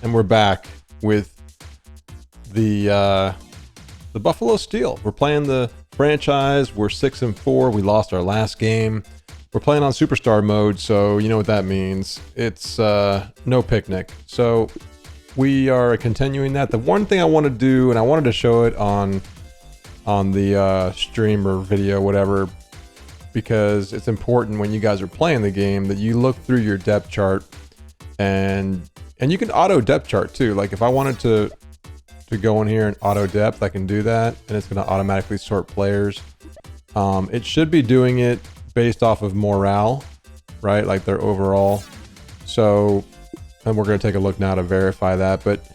and we're back with the Buffalo Steel. We're playing the franchise. We're 6-4. We lost our last game. We're playing on superstar mode, so you know what that means. It's no picnic. So we are continuing that. The one thing I want to do, and I wanted to show it on the stream or video, whatever, because it's important when you guys are playing the game that you look through your depth chart, and you can auto depth chart too. Like if I wanted to go in here and auto depth, I can do that, and it's going to automatically sort players. It should be doing it based off of morale, right? Like their overall. So, and we're going to take a look now to verify that. But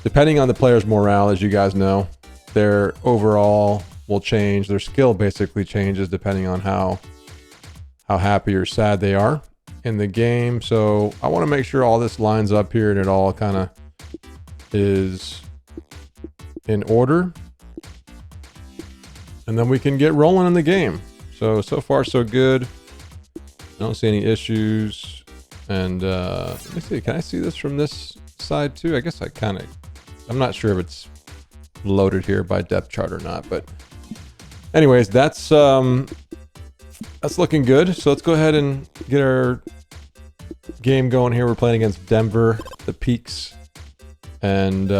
depending on the player's morale, as you guys know, their overall will change. Their skill basically changes depending on how happy or sad they are in the game. So I want to make sure all this lines up here and it all kind of is in order. And then we can get rolling in the game. So far so good. I don't see any issues. And let me see, can I see this from this side too? I guess I'm not sure if it's loaded here by depth chart or not, but anyways, that's looking good. So let's go ahead and get our game going here. We're playing against Denver, the Peaks, and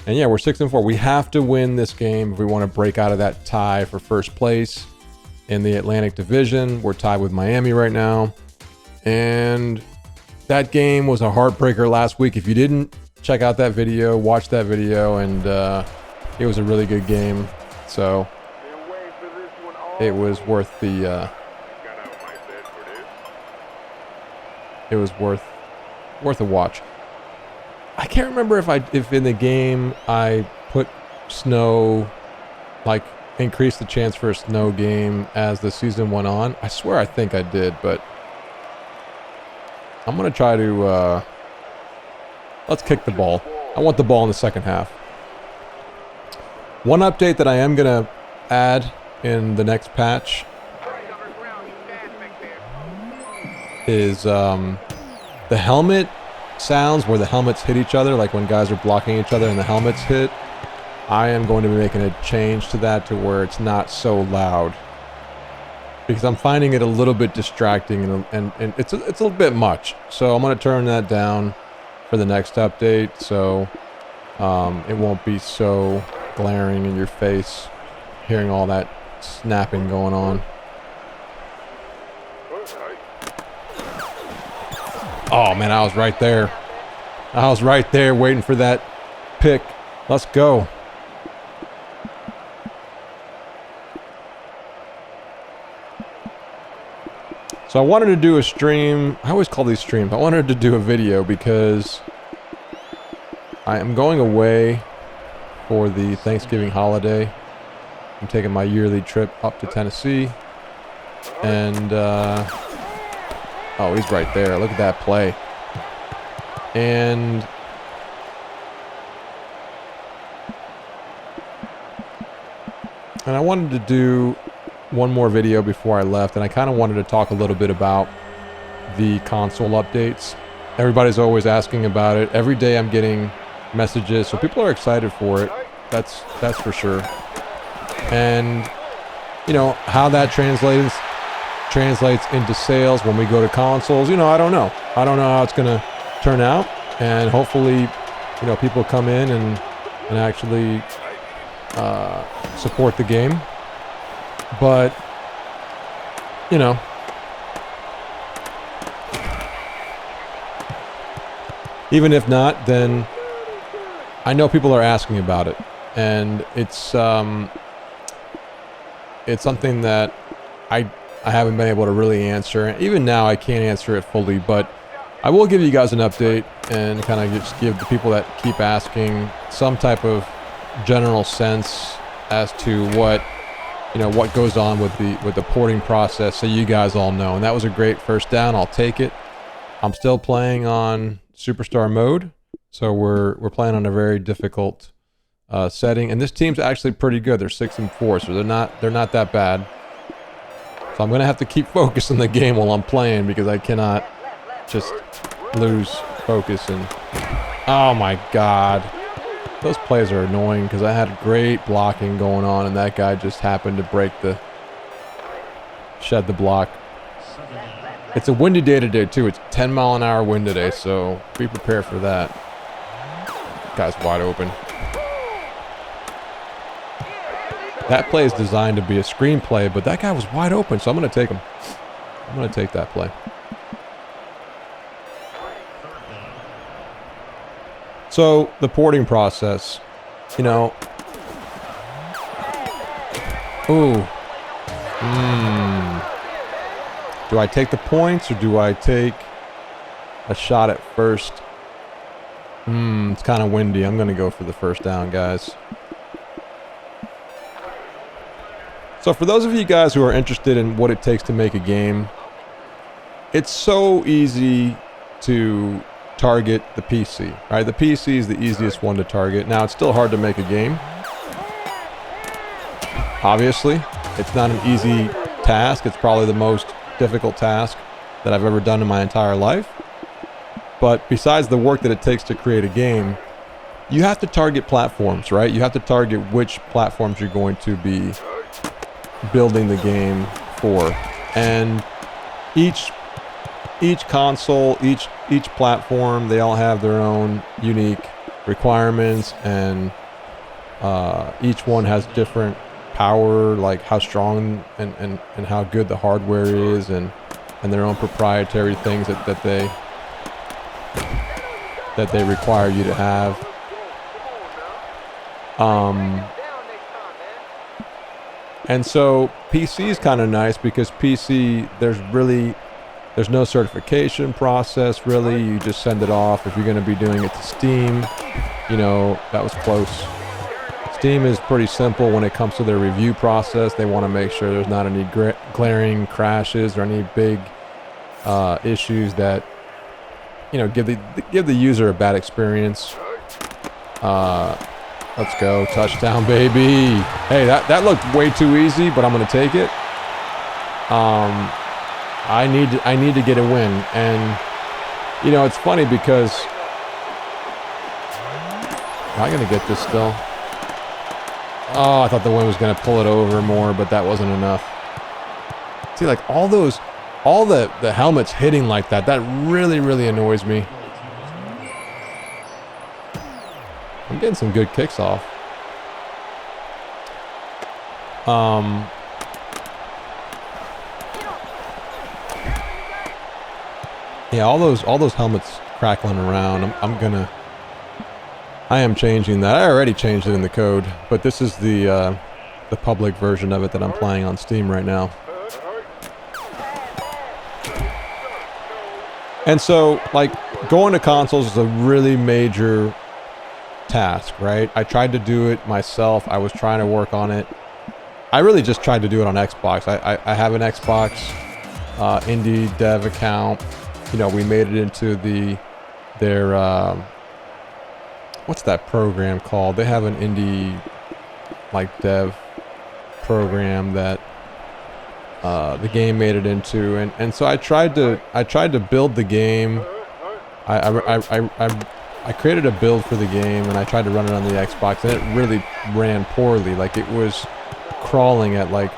yeah, we're 6-4. We have to win this game if we want to break out of that tie for first place in the Atlantic Division. We're tied with Miami right now, and that game was a heartbreaker last week. If you didn't check out that video, watch that video, and it was a really good game. So it was worth the it was worth a watch. I can't remember if in the game I put snow, like increased the chance for a snow game as the season went on. I swear I think I did, but I'm gonna try to let's kick the ball. I want the ball in the second half. One update that I am gonna add in the next patch is the helmet sounds where the helmets hit each other, like when guys are blocking each other and the helmets hit. I am going to be making a change to that to where it's not so loud, because I'm finding it a little bit distracting and it's a little bit much. So I'm going to turn that down for the next update, so it won't be so glaring in your face hearing all that snapping going on. Oh man, I was right there. I was right there waiting for that pick. Let's go. So I wanted to do a stream. I always call these streams. I wanted to do a video because I am going away for the Thanksgiving holiday. I'm taking my yearly trip up to Tennessee. And oh, he's right there. Look at that play. And I wanted to do one more video before I left, and I kind of wanted to talk a little bit about the console updates. Everybody's always asking about it. Every day I'm getting messages, so people are excited for it. That's for sure. And you know how that translates into sales when we go to consoles. You know, I don't know how it's gonna turn out, and hopefully, you know, people come in and actually support the game. But you know, even if not, then I know people are asking about it, and it's something that I haven't been able to really answer. Even now, I can't answer it fully, but I will give you guys an update and kind of just give the people that keep asking some type of general sense as to what goes on with the porting process, so you guys all know. And that was a great first down. I'll take it. I'm still playing on superstar mode, so we're playing on a very difficult setting. And this team's actually pretty good. They're 6-4, so they're not that bad. So I'm gonna have to keep focused on the game while I'm playing, because I cannot just lose focus and... Oh my god. Those plays are annoying because I had great blocking going on and that guy just happened to shed the block. It's a windy day today too. It's 10-mile-an-hour wind today, so be prepared for that. Guy's wide open. That play is designed to be a screenplay, but that guy was wide open, so I'm going to take him. I'm going to take that play. So, the porting process, you know. Ooh. Do I take the points or do I take a shot at first? It's kind of windy. I'm going to go for the first down, guys. So for those of you guys who are interested in what it takes to make a game, it's so easy to target the PC, right? The PC is the easiest one to target. Now, it's still hard to make a game. Obviously, it's not an easy task. It's probably the most difficult task that I've ever done in my entire life. But besides the work that it takes to create a game, you have to target platforms, right? You have to target which platforms you're going to be building the game for. And each console, each platform, they all have their own unique requirements, and each one has different power, like how strong and how good the hardware is, and their own proprietary things that they require you to have. And so PC is kind of nice because PC, there's no certification process really. You just send it off. If you're going to be doing it to Steam, you know, that was close. Steam is pretty simple when it comes to their review process. They want to make sure there's not any glaring crashes or any big issues that, you know, give the user a bad experience. Let's go. Touchdown, baby. Hey, that looked way too easy, but I'm going to take it. I need to get a win. And, you know, it's funny because... Am I going to get this still? Oh, I thought the wind was going to pull it over more, but that wasn't enough. See, like, all the helmets hitting like that really, really annoys me. I'm getting some good kicks off. Yeah, all those helmets crackling around. I am changing that. I already changed it in the code, but this is the public version of it that I'm playing on Steam right now. And so, like, going to consoles is a really major task, right? I tried to do it myself. I was trying to work on it. I really just tried to do it on Xbox. I have an Xbox indie dev account. You know, we made it into their what's that program called? They have an indie like dev program that the game made it into, and so I tried to build the game. I created a build for the game and I tried to run it on the Xbox, and it really ran poorly. Like, it was crawling at like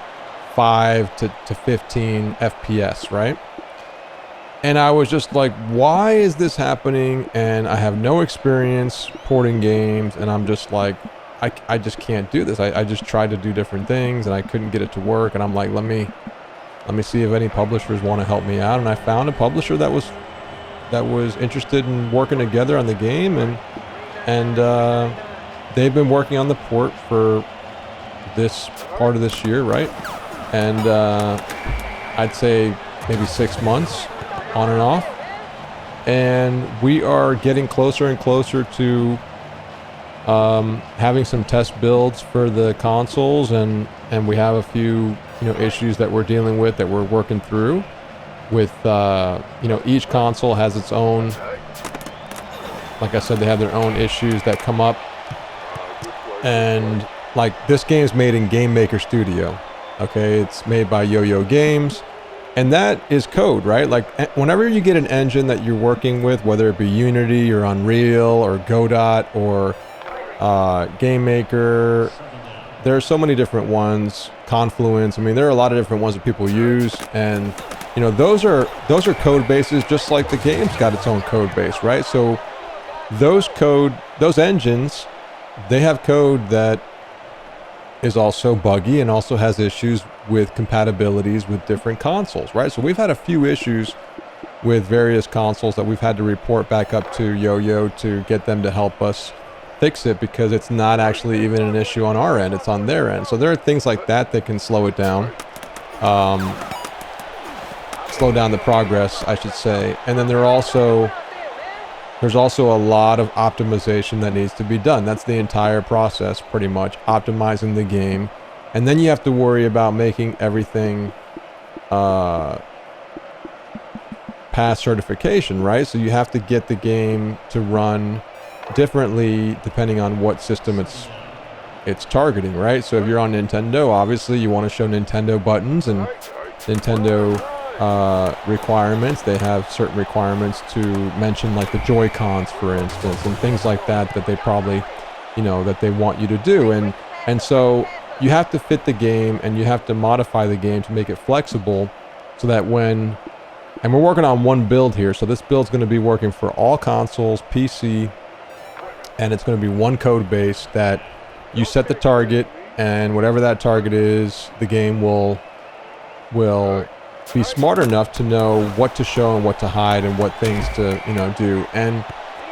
5 to 15 FPS, right? And I was just like, why is this happening? And I have no experience porting games, and I'm just like, I just can't do this. I just tried to do different things and I couldn't get it to work, and I'm like, let me see if any publishers want to help me out. And I found a publisher that was interested in working together on the game, and they've been working on the port for this part of this year, right? And I'd say maybe 6 months on and off, and we are getting closer and closer to having some test builds for the consoles, and we have a few, you know, issues that we're dealing with that we're working through. With you know, each console has its own, like I said, they have their own issues that come up. And like, this game's made in Game Maker Studio. Okay, it's made by Yo-Yo Games, And that is code, right? Like whenever you get an engine that you're working with, whether it be Unity or Unreal or Godot or Game Maker, there are so many different ones. Confluence. I mean, there are a lot of different ones that people use, and you know, those are code bases, just like the game's got its own code base, right? So those engines, they have code that is also buggy and also has issues with compatibilities with different consoles, right? So we've had a few issues with various consoles that we've had to report back up to Yo-Yo to get them to help us fix it, because it's not actually even an issue on our end, it's on their end. So there are things like that that can slow it down, slow down the progress, I should say. And then there's also a lot of optimization that needs to be done. That's the entire process, pretty much, optimizing the game. And then you have to worry about making everything pass certification, right? So you have to get the game to run differently depending on what system it's targeting, right? So if you're on Nintendo, obviously you want to show Nintendo buttons and Nintendo requirements. They have certain requirements to mention, like the Joy-Cons, for instance, and things like that they probably, you know, that they want you to do. And so you have to fit the game, and you have to modify the game to make it flexible, so that and we're working on one build here, so this build's going to be working for all consoles, PC, and it's going to be one code base that you set the target, and whatever that target is, the game will be smart enough to know what to show and what to hide and what things to, you know, do. And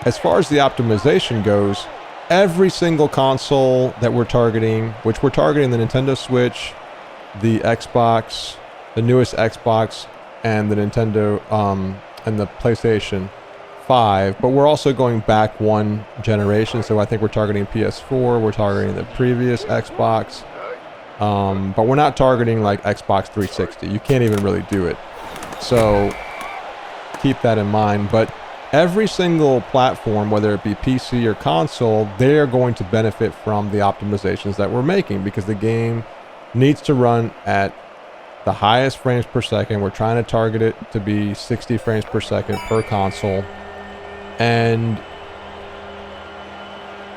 as far as the optimization goes, every single console that we're targeting, which we're targeting the Nintendo Switch, the Xbox, the newest Xbox, and the Nintendo, and the PlayStation 5, but we're also going back one generation. So I think we're targeting PS4, we're targeting the previous Xbox, but we're not targeting like Xbox 360. You can't even really do it. So keep that in mind. But every single platform, whether it be PC or console, they are going to benefit from the optimizations that we're making, because the game needs to run at the highest frames per second. We're trying to target it to be 60 frames per second per console. And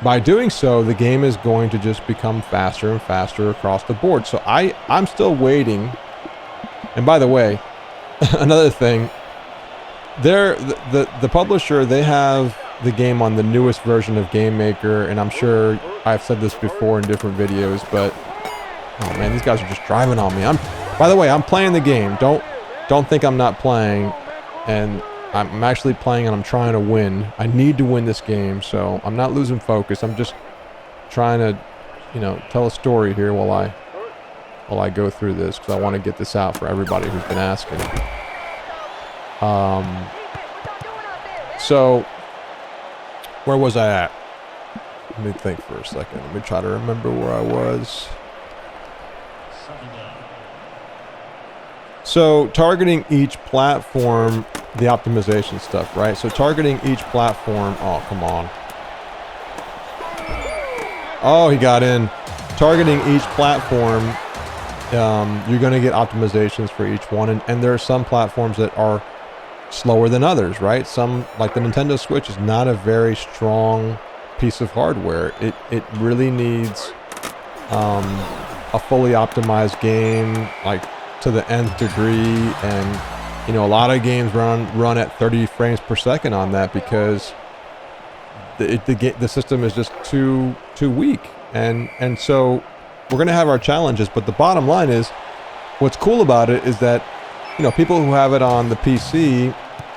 by doing so, the game is going to just become faster and faster across the board. So I'm still waiting. And by the way, another thing, the publisher, they have the game on the newest version of Game Maker, and I'm sure I've said this before in different videos, but oh man, these guys are just driving on me. By the way, I'm playing the game. Don't think I'm not playing, and I'm actually playing, and I'm trying to win. I need to win this game, so I'm not losing focus. I'm just trying to, you know, tell a story here while I go through this, because I want to get this out for everybody who's been asking. So where was I at? Let me think for a second. Let me try to remember where I was. So targeting each platform, the optimization stuff, right? So targeting each platform. Oh, come on. Oh, he got in. Targeting each platform, you're going to get optimizations for each one. And there are some platforms that are slower than others, right? Some, like the Nintendo Switch, is not a very strong piece of hardware. It really needs a fully optimized game, like to the nth degree. And you know, a lot of games run at 30 frames per second on that, because the system is just too weak. And so we're going to have our challenges, but the bottom line is, what's cool about it is that, you know, people who have it on the PC,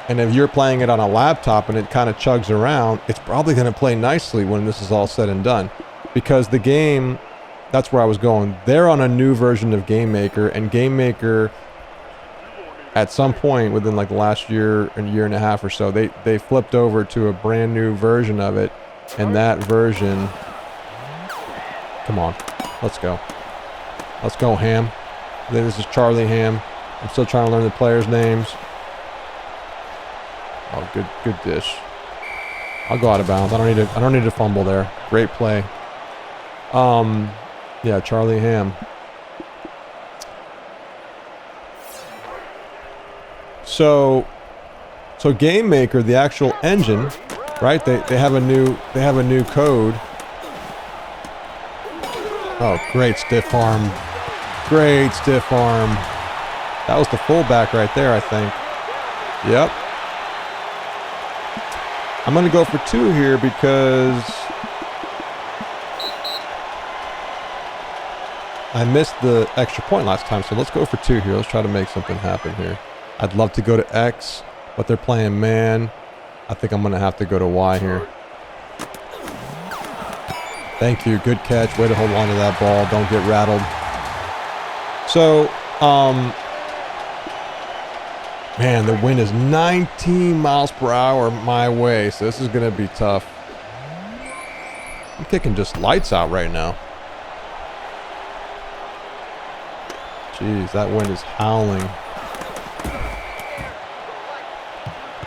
and if you're playing it on a laptop and it kind of chugs around, it's probably going to play nicely when this is all said and done, because the game, that's where I was going. They're on a new version of Game Maker, and Game Maker, at some point within like the last year and a half or so, they flipped over to a brand new version of it, and that version, come on, let's go Ham. I think this is Charlie Ham. I'm still trying to learn the players' names. Oh, good dish. I'll go out of bounds. I don't need to fumble there. Great play. Yeah, Charlie Ham. So Game Maker, the actual engine, right? They have a new code. Oh, great stiff arm. Great stiff arm. That was the fullback right there, I think. Yep. I'm going to go for 2 here because I missed the extra point last time. So let's go for 2 here. Let's try to make something happen here. I'd love to go to X, but they're playing man. I think I'm going to have to go to Y here. Thank you. Good catch. Way to hold on to that ball. Don't get rattled. So, man, the wind is 19 miles per hour my way, so this is going to be tough. I'm kicking just lights out right now. Jeez, that wind is howling.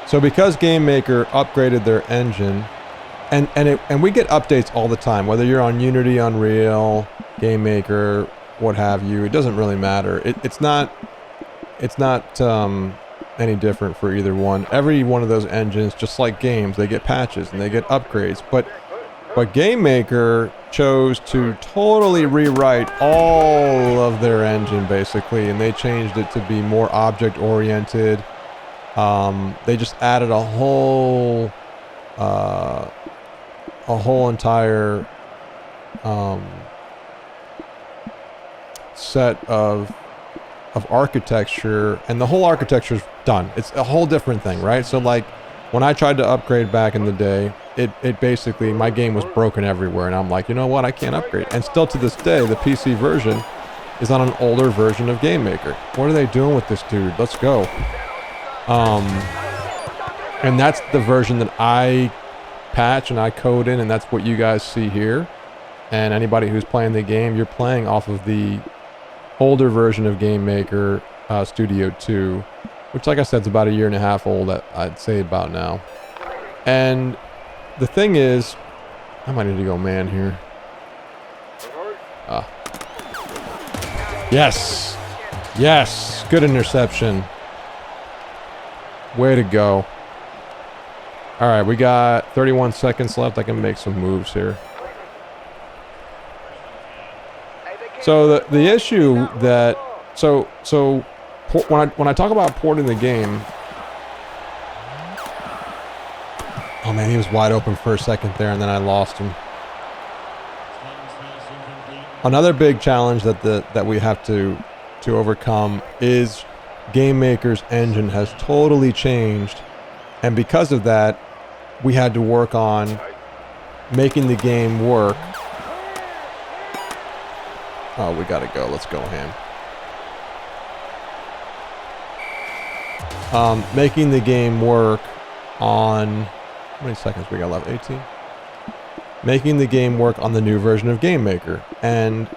So because Game Maker upgraded their engine, and we get updates all the time, whether you're on Unity, Unreal, Game Maker, what have you, it doesn't really matter. It's not any different for either one. Every one of those engines, just like games, they get patches and they get upgrades. But Game Maker chose to totally rewrite all of their engine basically, and they changed it to be more object oriented. They just added a whole entire set of architecture, and the whole architecture is done. It's a whole different thing, right? So like when I tried to upgrade back in the day, it basically, my game was broken everywhere, and I'm like, you know what, I can't upgrade. And still to this day, the PC version is on an older version of Game Maker. What are they doing with this dude? Let's go. And that's the version that I patch and I code in, and that's what you guys see here. And anybody who's playing the game, you're playing off of the older version of Game Maker Studio 2, which, like I said, is about 1.5 years old, I'd say about now. And the thing is, I might need to go man here. Yes. Yes. Good interception. Way to go. All right, we got 31 seconds left. I can make some moves here. So the issue that when I talk about porting the game, oh man, he was wide open for a second there, and then I lost him. Another big challenge that we have to overcome is Game Maker's engine has totally changed, and because of that, we had to work on making the game work. Oh, we gotta go. Let's go ham. Making the game work on... How many seconds we got left? 18? Making the game work on the new version of Game Maker. And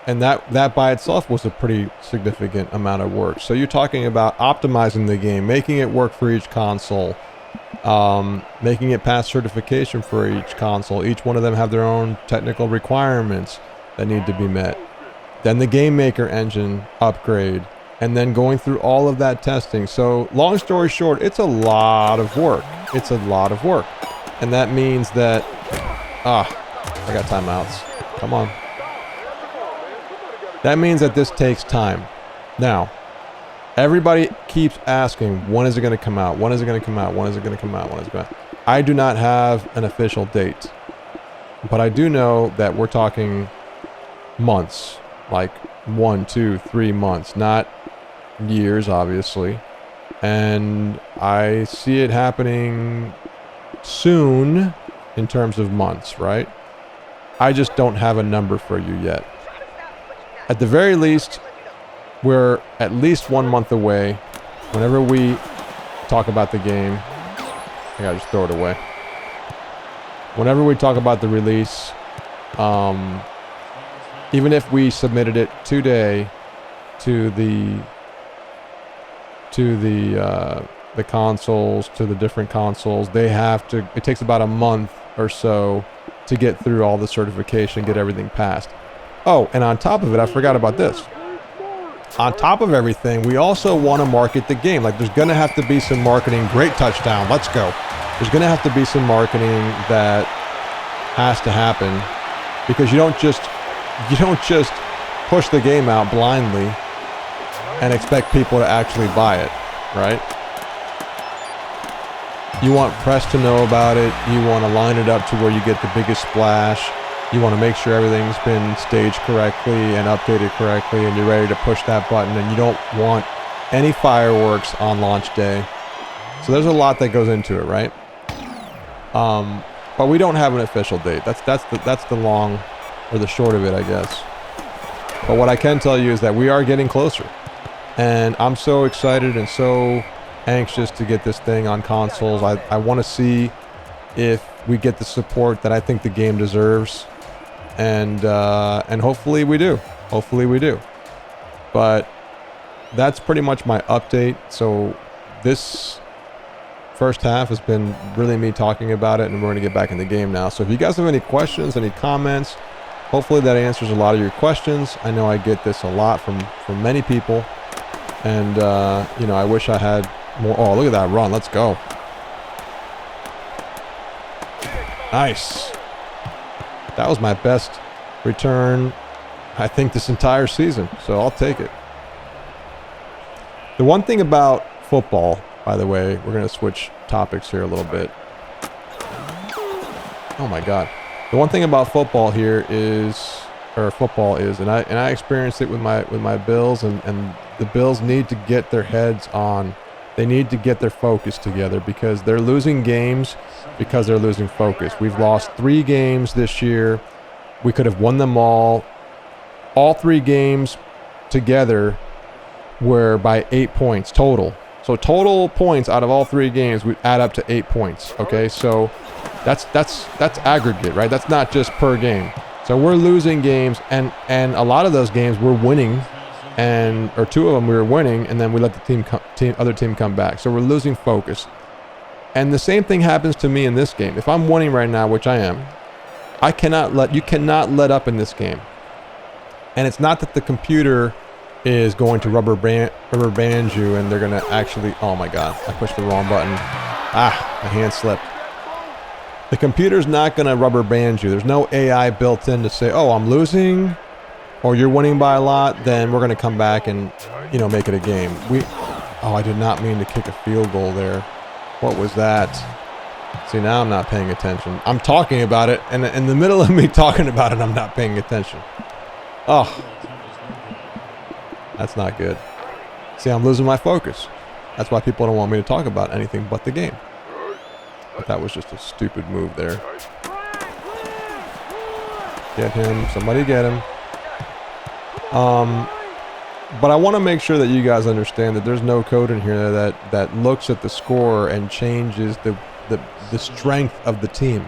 that by itself was a pretty significant amount of work. So you're talking about optimizing the game, making it work for each console, making it pass certification for each console. Each one of them have their own technical requirements that need to be met. Then the Game Maker engine upgrade, and then going through all of that testing. So long story short, it's a lot of work. It's a lot of work. And that means that, I got timeouts. Come on. That means that this takes time. Now, everybody keeps asking, when is it going to come out? When is it going to come out? When is it going to come out? When is it going to... I do not have an official date, but I do know that we're talking months, like 1, 2, 3 months, not years, obviously. And I see it happening soon in terms of months, right? I just don't have a number for you yet. At the very least, we're at least 1 month away. Whenever we talk about the game, I gotta just throw it away. Whenever we talk about the release, even if we submitted it today to the consoles, to the different consoles, they have to, it takes about a month or so to get through all the certification, get everything passed. Oh, and on top of it, I forgot about this. on top of everything, we also want to market the game. Like, there's going to have to be some marketing. Great touchdown. Let's go. There's going to have to be some marketing that has to happen, because you don't just push the game out blindly and expect people to actually buy it, right? You want press to know about it. You want to line it up to where you get the biggest splash. You want to make sure everything's been staged correctly and updated correctly, and you're ready to push that button, and you don't want any fireworks on launch day. So there's a lot that goes into it, right? But we don't have an official date. That's the long or the short of it, I guess. But what I can tell you is that we are getting closer, and I'm so excited and so anxious to get this thing on consoles. I want to see if we get the support that I think the game deserves, and hopefully we do. Hopefully we do. But that's pretty much my update. So this first half has been really me talking about it, and we're going to get back in the game now. So if you guys have any questions, any comments, hopefully that answers a lot of your questions. I know I get this a lot from many people, and you know, I wish I had more. Oh, look at that run. Let's go. Nice. That was my best return, I think, this entire season, so I'll take it. The one thing about football, by the way, we're going to switch topics here a little bit. Oh my God. The one thing about football here is, and I experienced it with my Bills, and the Bills need to get their heads on. They need to get their focus together, because they're losing games because they're losing focus. We've lost 3 games this year. We could have won them all. All 3 games together were by 8 points total. So total points out of all 3 games would add up to 8 points. Okay, so that's aggregate, right? That's not just per game. So we're losing games, and a lot of those games we're winning, or 2 of them we were winning, and then we let the other team come back. So we're losing focus. And the same thing happens to me in this game. If I'm winning right now, which I am, you cannot let up in this game. And it's not that the computer is going to rubber band you, and they're going to actually, oh my God, I pushed the wrong button. My hand slipped. The computer's not going to rubber band you. There's no AI built in to say, oh, I'm losing, or you're winning by a lot, then we're going to come back and, you know, make it a game. I did not mean to kick a field goal there. What was that? See, now I'm not paying attention. I'm talking about it, and in the middle of me talking about it, I'm not paying attention. Oh, that's not good. See, I'm losing my focus. That's why people don't want me to talk about anything but the game. But that was just a stupid move there. Get him. Somebody get him. But I want to make sure that you guys understand that there's no code in here that looks at the score and changes the strength of the team.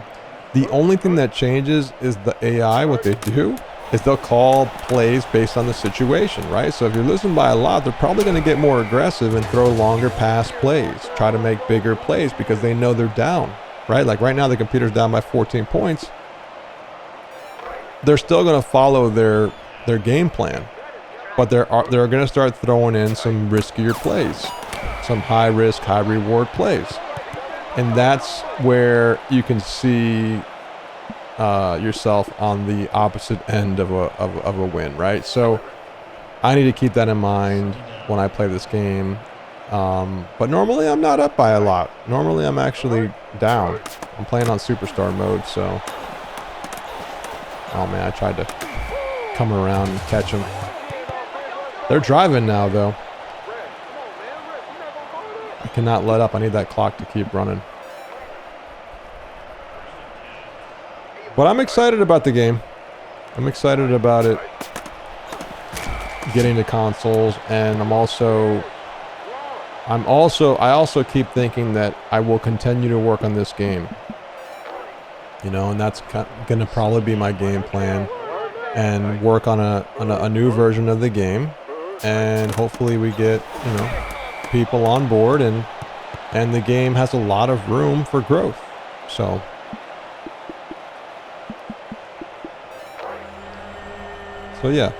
The only thing that changes is the AI. What they do is they'll call plays based on the situation, right? So if you're losing by a lot, they're probably going to get more aggressive and throw longer pass plays, try to make bigger plays, because they know they're down, right? Like right now, the computer's down by 14 points. They're still going to follow their game plan, but they're going to start throwing in some riskier plays, some high risk, high reward plays. And that's where you can see yourself on the opposite end of a win, right? So I need to keep that in mind when I play this game. But normally I'm not up by a lot. Normally I'm actually down. I'm playing on superstar mode, so. Oh man, I tried to come around and catch them. They're driving now, though. I cannot let up. I need that clock to keep running. But I'm excited about the game. I'm excited about it getting to consoles, and I also keep thinking that I will continue to work on this game. You know, and that's going to probably be my game plan, and work on a new version of the game, and hopefully we get, you know, people on board, and the game has a lot of room for growth. So yeah.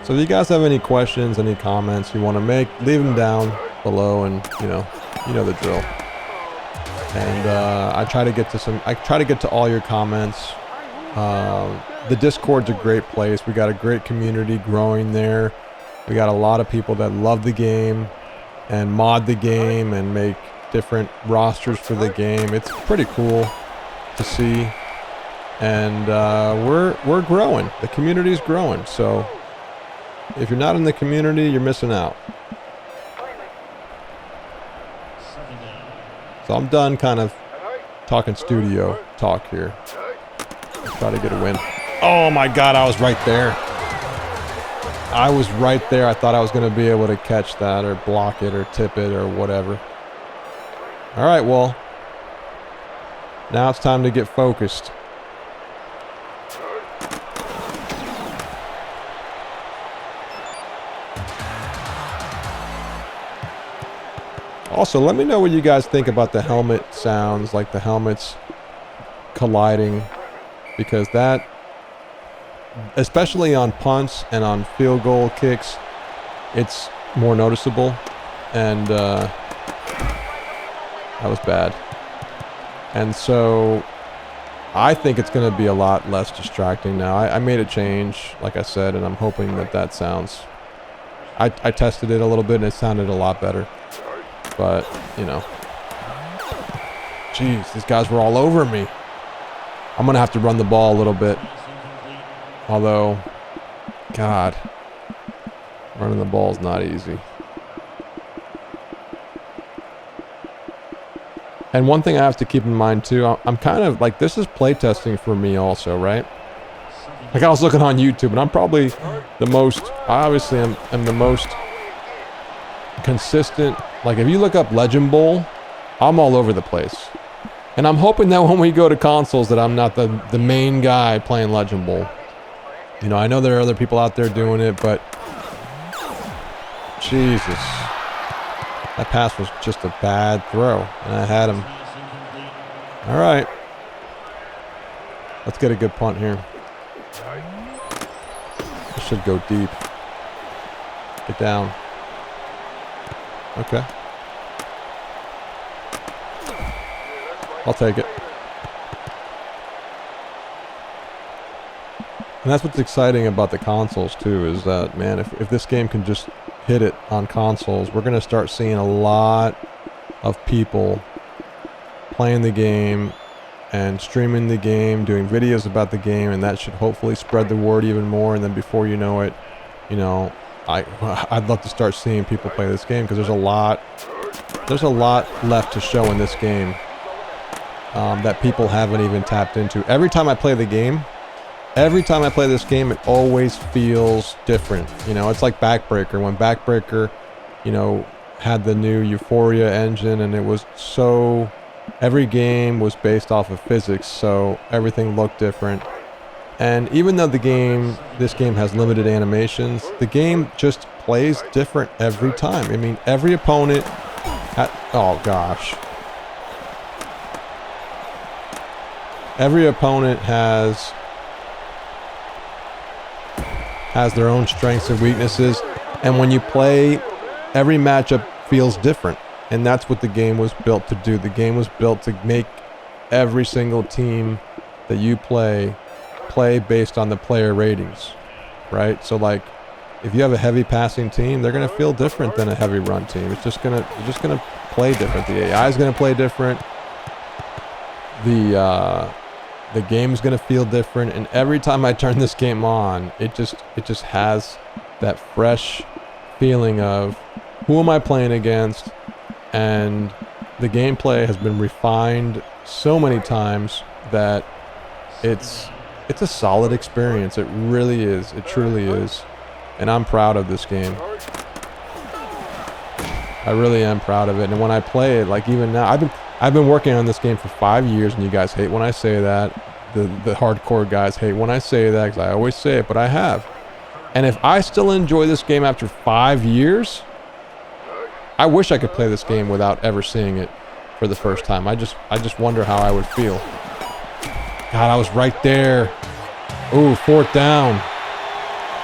So if you guys have any questions, any comments you want to make, leave them down below, and you know the drill. And I try to get to all your comments. The Discord's a great place. We got a great community growing there. We got a lot of people that love the game and mod the game and make different rosters for the game. It's pretty cool to see. And we're growing. The community's growing. So if you're not in the community, you're missing out. So I'm done kind of talking studio talk here. Let's try to get a win. Oh my God, I was right there. I was right there. I thought I was going to be able to catch that or block it or tip it or whatever. All right, well, now it's time to get focused. Also, let me know what you guys think about the helmet sounds, like the helmets colliding, because that, especially on punts and on field goal kicks, it's more noticeable. And that was bad. And so I think it's going to be a lot less distracting now. I made a change, like I said, and I'm hoping that sounds... I tested it a little bit and it sounded a lot better. But, you know. Jeez, these guys were all over me. I'm going to have to run the ball a little bit. Although, God, running the ball is not easy. And one thing I have to keep in mind too, I'm kind of like, this is playtesting for me also, right? Like I was looking on YouTube and I'm probably the most, obviously I'm the most consistent. Like if you look up Legend Bowl, I'm all over the place. And I'm hoping that when we go to consoles that I'm not the main guy playing Legend Bowl. You know, I know there are other people out there doing it, but Jesus. That pass was just a bad throw, and I had him. All right. Let's get a good punt here. This should go deep. Get down. Okay. I'll take it. And that's what's exciting about the consoles too, is that, man, if this game can just hit it on consoles, we're going to start seeing a lot of people playing the game and streaming the game, doing videos about the game, and that should hopefully spread the word even more. And then before you know it, you know, I'd love to start seeing people play this game, because there's a lot left to show in this game that people haven't even tapped into. Every time I play this game, it always feels different. You know, it's like Backbreaker. When Backbreaker, you know, had the new Euphoria engine, and it was so... Every game was based off of physics, so everything looked different. And even though this game has limited animations, the game just plays different every time. I mean, every opponent... oh, gosh. Every opponent has their own strengths and weaknesses, and when you play, every matchup feels different, and that's what the game was built to do. The game was built to make every single team that you play based on the player ratings, right? So like, if you have a heavy passing team, they're going to feel different than a heavy run team. You're just going to play different. The AI is going to play different. The game's gonna feel different, and every time I turn this game on, it just has that fresh feeling of who am I playing against, and the gameplay has been refined so many times that it's a solid experience. It really is. It truly is, and I'm proud of this game. I really am proud of it, and when I play it, like even now, I've been working on this game for 5 years, and you guys hate when I say that. The hardcore guys hate when I say that, because I always say it, but I have. And if I still enjoy this game after 5 years, I wish I could play this game without ever seeing it for the first time. I just wonder how I would feel. God, I was right there. Ooh, 4th down.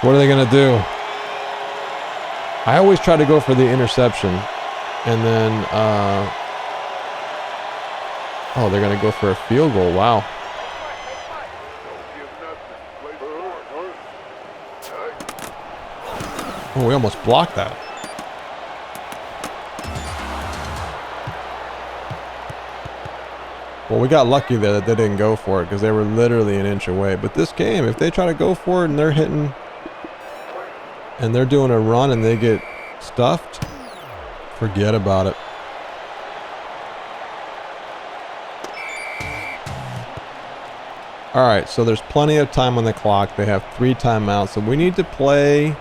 What are they going to do? I always try to go for the interception. And then, oh, they're going to go for a field goal. Wow. Oh, we almost blocked that. Well, we got lucky there that they didn't go for it because they were literally an inch away. But this game, if they try to go for it and they're hitting and they're doing a run and they get stuffed, forget about it. All right, so there's plenty of time on the clock. They have 3 timeouts, so we need to play.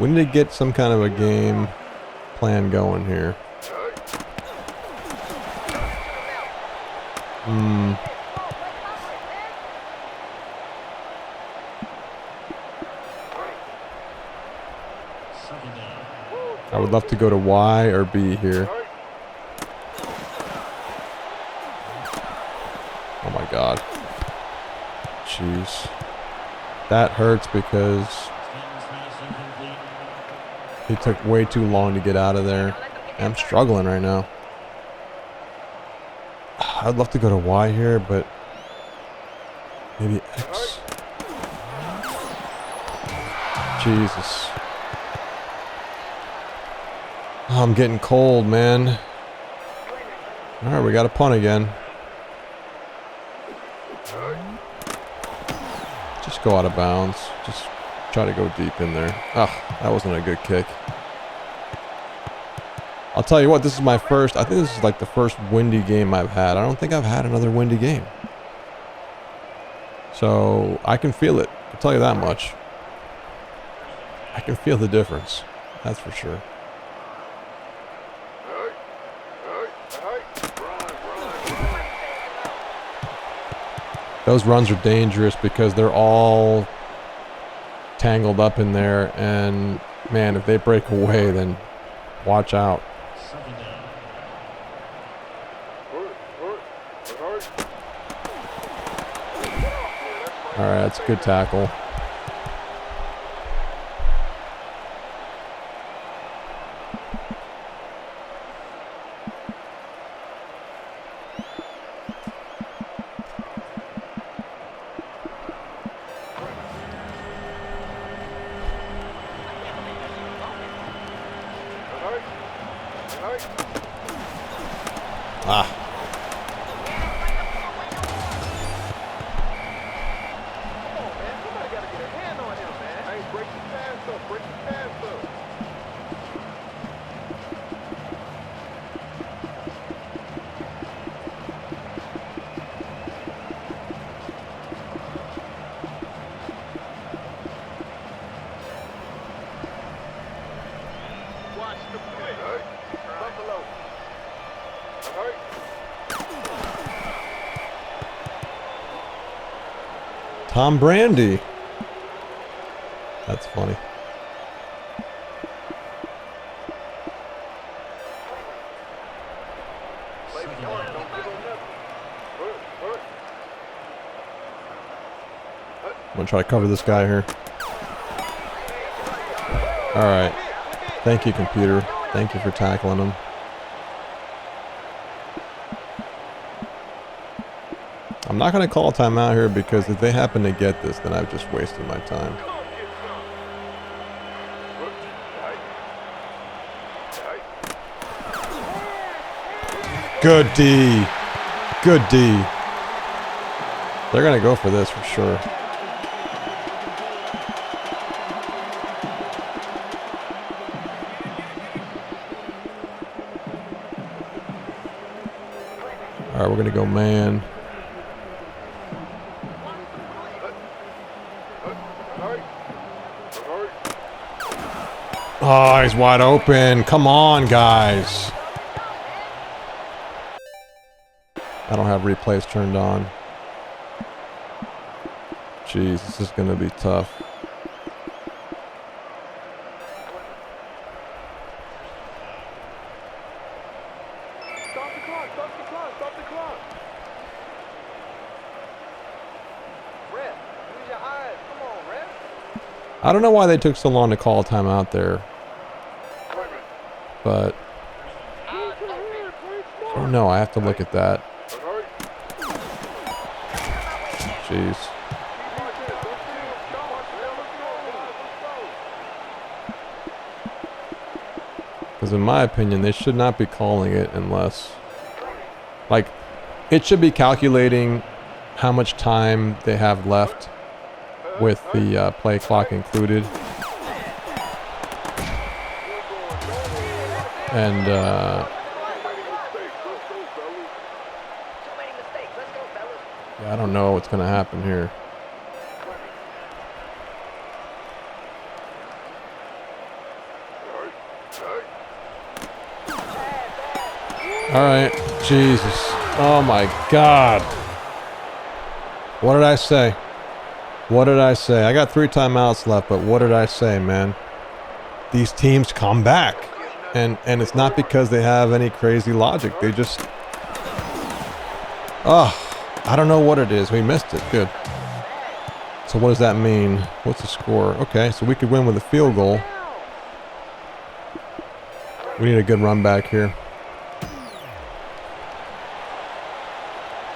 We need to get some kind of a game plan going here. I would love to go to Y or B here. Oh my God. Jeez. That hurts because he took way too long to get out of there. I'm struggling right now. I'd love to go to Y here, but maybe X. Jesus. Oh, I'm getting cold, man. All right, we got a punt again. Just go out of bounds. Just try to go deep in there. Ah, that wasn't a good kick. I'll tell you what, this is my first, I think this is like the first windy game I've had. I don't think I've had another windy game. So I can feel it. I'll tell you that much. I can feel the difference. That's for sure. Those runs are dangerous because they're all tangled up in there. And man, if they break away, then watch out. All right, that's a good tackle. Ah. Tom Brandy. That's funny. I'm gonna try to cover this guy here. All right. Thank you, computer. Thank you for tackling him. I'm not going to call a timeout here because if they happen to get this, then I've just wasted my time. Good D. Good D. They're going to go for this for sure. All right, we're going to go man. Oh, he's wide open. Come on, guys. I don't have replays turned on. Jeez, this is going to be tough. Stop the clock, stop the clock, stop the clock. Ref, use your eyes. Come on, ref. I don't know why they took so long to call a timeout there. But I don't know. I have to look at that. Jeez. Because in my opinion, they should not be calling it unless... Like, it should be calculating how much time they have left with the play clock included. And, yeah, I don't know what's going to happen here. All right, Jesus. Oh my God. What did I say? What did I say? I got 3 timeouts left, but what did I say, man? These teams come back. And it's not because they have any crazy logic. They just... Oh, I don't know what it is. We missed it. Good. So what does that mean? What's the score? Okay, so we could win with a field goal. We need a good run back here.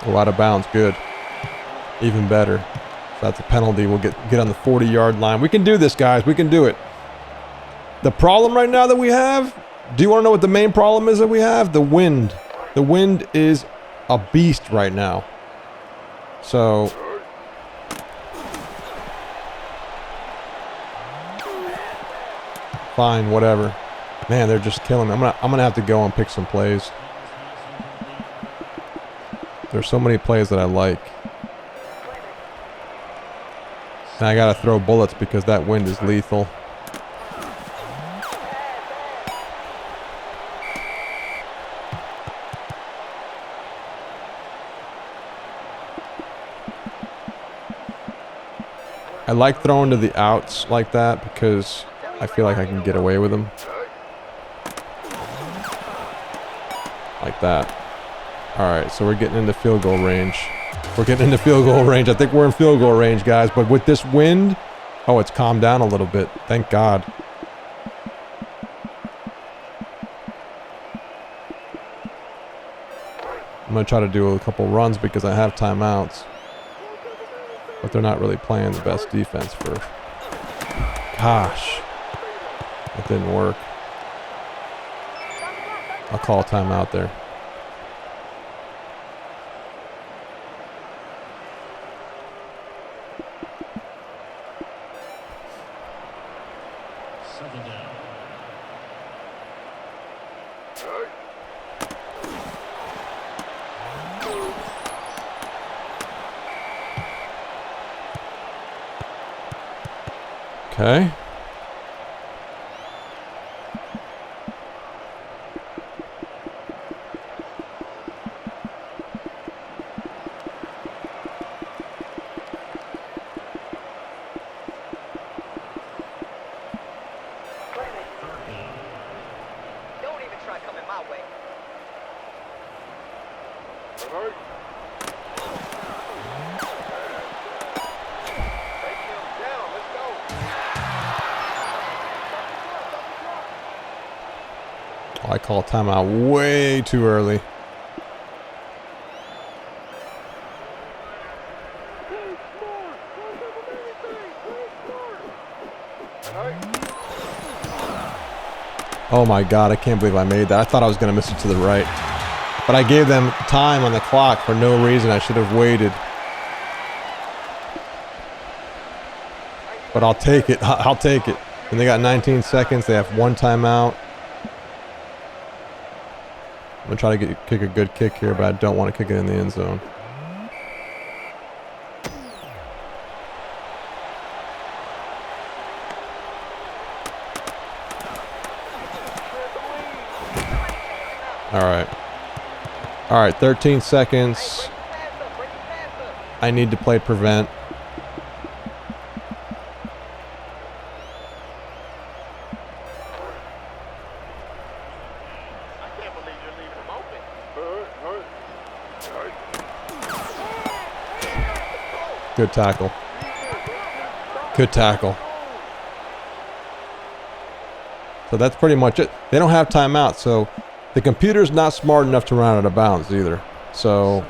Oh, out of bounds. Good. Even better. So that's a penalty. We'll get on the 40-yard line. We can do this, guys. We can do it. The problem right now that we have... Do you want to know what the main problem is that we have? The wind. The wind is a beast right now. So... Fine, whatever. Man, they're just killing me. I'm gonna have to go and pick some plays. There's so many plays that I like. And I gotta throw bullets because that wind is lethal. I like throwing to the outs like that because I feel like I can get away with them. Like that. Alright, so we're getting into field goal range. We're getting into field goal range. I think we're in field goal range, guys. But with this wind... Oh, it's calmed down a little bit. Thank God. I'm going to try to do a couple runs because I have timeouts. But they're not really playing the best defense for... Gosh. That didn't work. I'll call a timeout there. Okay. Don't even try coming my way. I call timeout way too early. Oh my God, I can't believe I made that. I thought I was going to miss it to the right. But I gave them time on the clock for no reason. I should have waited. But I'll take it. I'll take it. And they got 19 seconds. They have 1 timeout. I'm going to try to kick a good kick here, but I don't want to kick it in the end zone. All right. All right, 13 seconds. I need to play prevent. Good tackle. Good tackle. So that's pretty much it. They don't have timeout, so the computer's not smart enough to run out of bounds either. So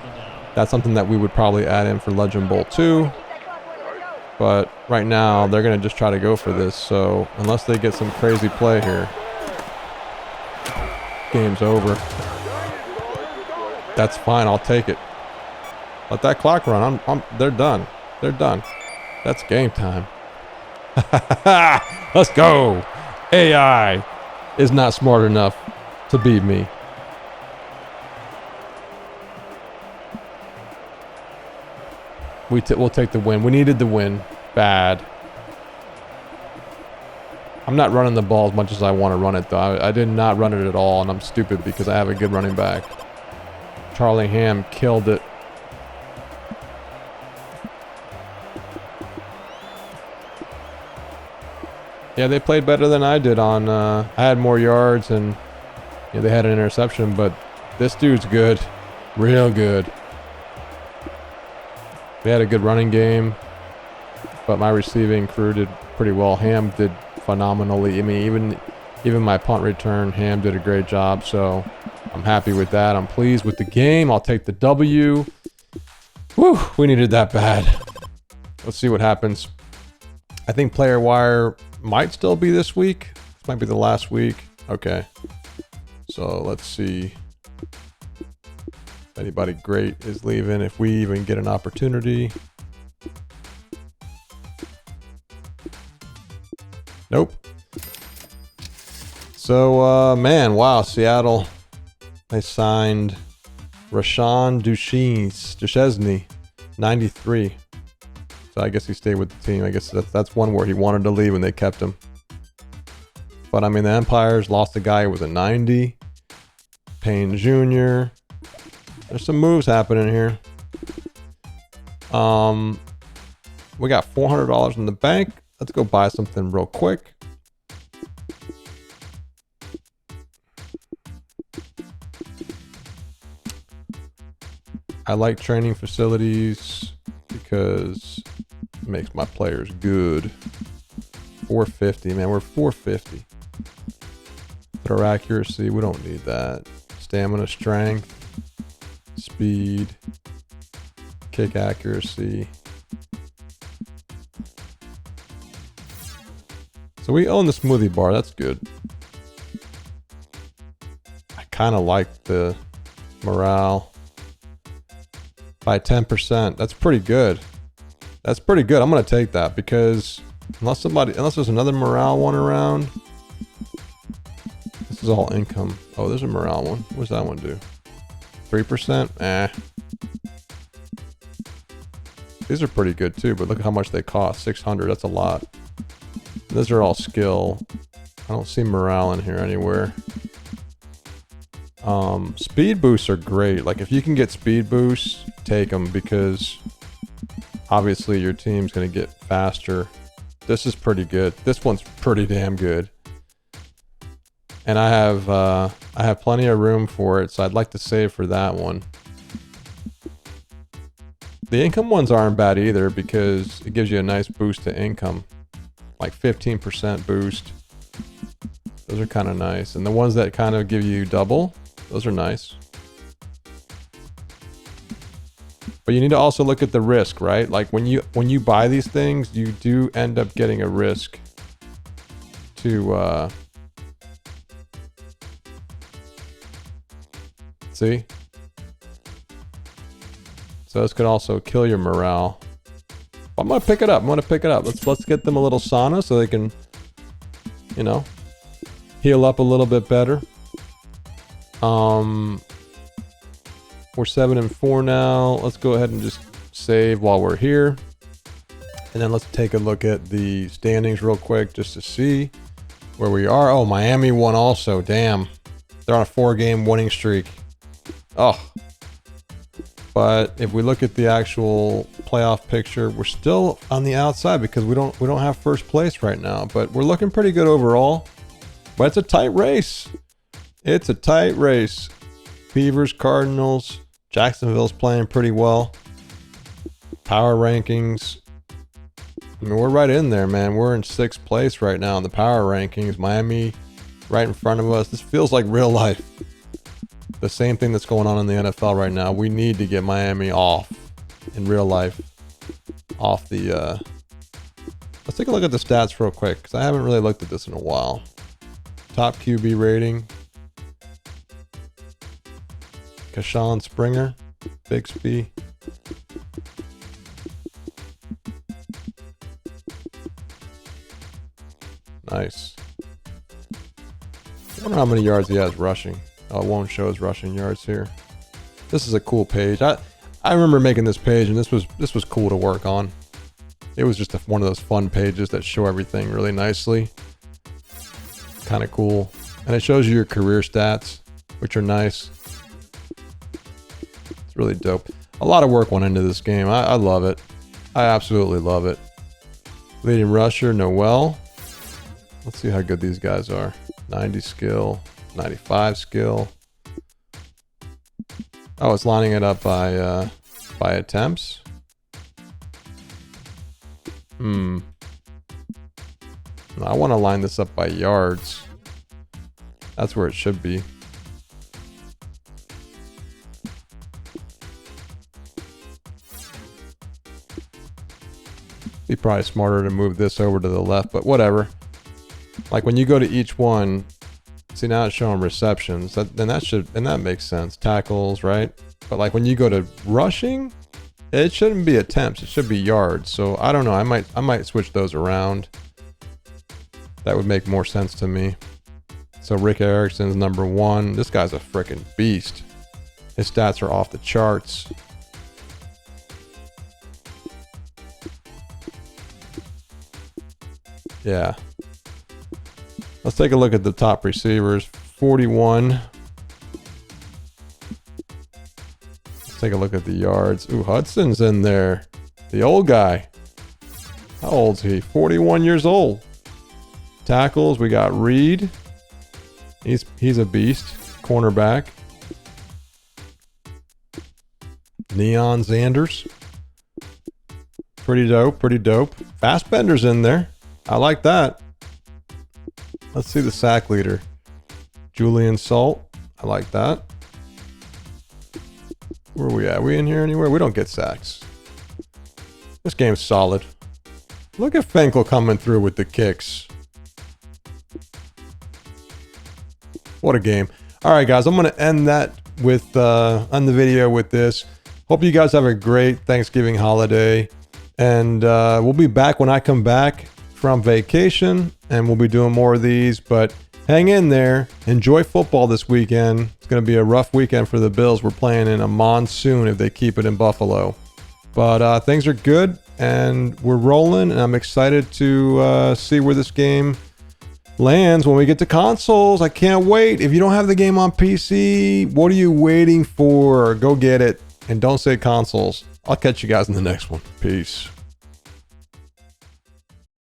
that's something that we would probably add in for Legend Bowl 2. But right now, they're going to just try to go for this. So unless they get some crazy play here, game's over. That's fine. I'll take it. Let that clock run. They're done. They're done. That's game time. Let's go. AI is not smart enough to beat me. We'll take the win. We needed the win. Bad. I'm not running the ball as much as I want to run it, though. I did not run it at all, and I'm stupid because I have a good running back. Charlie Ham killed it. Yeah, they played better than I did on... I had more yards, and they had an interception, but this dude's good. Real good. They had a good running game, but my receiving crew did pretty well. Ham did phenomenally. I mean, even my punt return, Ham did a great job, so I'm happy with that. I'm pleased with the game. I'll take the W. Whew, we needed that bad. Let's see what happens. I think Player Wire might still be this week. This might be the last week. Okay. So let's see. Anybody great is leaving, if we even get an opportunity. Nope. So, man, wow, Seattle. They signed Rashawn Duchesne, 93. So I guess he stayed with the team. I guess that's one where he wanted to leave and they kept him. But I mean, the Empires lost a guy who was a 90. Payne Jr. There's some moves happening here. We got $400 in the bank. Let's go buy something real quick. I like training facilities because it makes my players good. 450, man, we're 450. Throw accuracy, we don't need that. Stamina, strength, speed, kick accuracy. So we own the smoothie bar, that's good. I kind of like the morale by 10%. That's pretty good. That's pretty good. I'm gonna take that because unless there's another morale one around. This is all income. Oh, there's a morale one. What does that one do? 3%? Eh. These are pretty good too, but look at how much they cost. 600, that's a lot. Those are all skill. I don't see morale in here anywhere. Speed boosts are great. Like if you can get speed boosts, take them because obviously your team's gonna get faster. This is pretty good. This one's pretty damn good. And I have plenty of room for it, so I'd like to save for that one. The income ones aren't bad either because it gives you a nice boost to income. Like 15% boost. Those are kind of nice. And the ones that kind of give you double, those are nice. But you need to also look at the risk, right? Like when you buy these things, you do end up getting a risk to see? So this could also kill your morale. I'm gonna pick it up. Let's get them a little sauna so they can, heal up a little bit better. We're 7-4 now. Let's go ahead and just save while we're here. And then let's take a look at the standings real quick just to see where we are. Oh, Miami won also. Damn. They're on a 4-game winning streak. Oh. But if we look at the actual playoff picture, we're still on the outside because we don't have first place right now. But we're looking pretty good overall. But it's a tight race. It's a tight race. Beavers, Cardinals, Jacksonville's playing pretty well. Power rankings. I mean, we're right in there, man. We're in 6th place right now in the power rankings. Miami right in front of us. This feels like real life. The same thing that's going on in the NFL right now. We need to get Miami off in real life. Off the, let's take a look at the stats real quick, because I haven't really looked at this in a while. Top QB rating. Kashawn Springer, Bixby. Nice. I wonder how many yards he has rushing. Oh, it won't show his rushing yards here. This is a cool page. I remember making this page, and this was cool to work on. It was just one of those fun pages that show everything really nicely. Kind of cool. And it shows you your career stats, which are nice. It's really dope. A lot of work went into this game. I love it. I absolutely love it. Leading rusher, Noel. Let's see how good these guys are. 90 skill, 95 skill. Oh, it's lining it up by attempts. I want to line this up by yards. That's where it should be. Be probably smarter to move this over to the left, but whatever. Like when you go to each one, see now it's showing receptions. And that makes sense. Tackles, right? But like when you go to rushing, it shouldn't be attempts. It should be yards. So I don't know. I might switch those around. That would make more sense to me. So Rick Erickson's number 1. This guy's a freaking beast. His stats are off the charts. Yeah. Let's take a look at the top receivers. 41. Let's take a look at the yards. Ooh, Hudson's in there. The old guy. How old's he? 41 years old. Tackles, we got Reed. He's a beast. Cornerback. Neon Zanders. Pretty dope, pretty dope. Fastbender's in there. I like that. Let's see the sack leader. Julian Salt. I like that. Where are we at? Are we in here anywhere? We don't get sacks. This game's solid. Look at Finkel coming through with the kicks. What a game. All right, guys. I'm going to end that with on the video with this. Hope you guys have a great Thanksgiving holiday. And we'll be back when I come back from vacation, and we'll be doing more of these, but hang in there. Enjoy football this weekend. It's going to be a rough weekend for the Bills. We're playing in a monsoon if they keep it in Buffalo, but things are good and we're rolling, and I'm excited to see where this game lands when we get to consoles. I can't wait. If you don't have the game on PC, what are you waiting for? Go get it, and don't say consoles. I'll catch you guys in the next one. Peace.